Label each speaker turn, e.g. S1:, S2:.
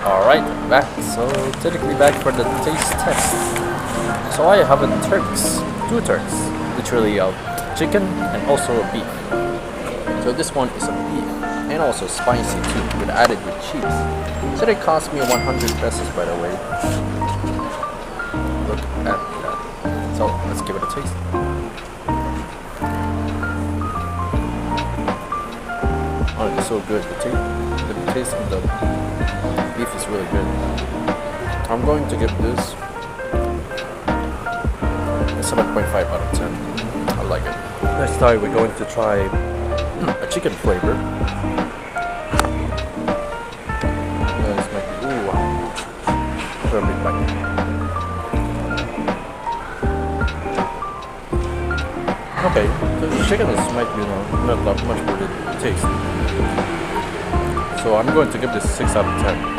S1: Alright, back. So technically back for the taste test. So I have a Turks, two Turks, literally a chicken and also a beef. So this one is a beef and also spicy too, with added with cheese. So they cost me 100 pesos by the way. Look at that. So let's give it a taste. Oh, it's so good. The taste of the beef is really good. I'm going to give this a 7.5 out of 10. I like it. Next time we're going to try a chicken flavor. This might be, ooh, wow. For a big bite. Okay, the chicken might be not that much for the taste. So I'm going to give this 6 out of 10.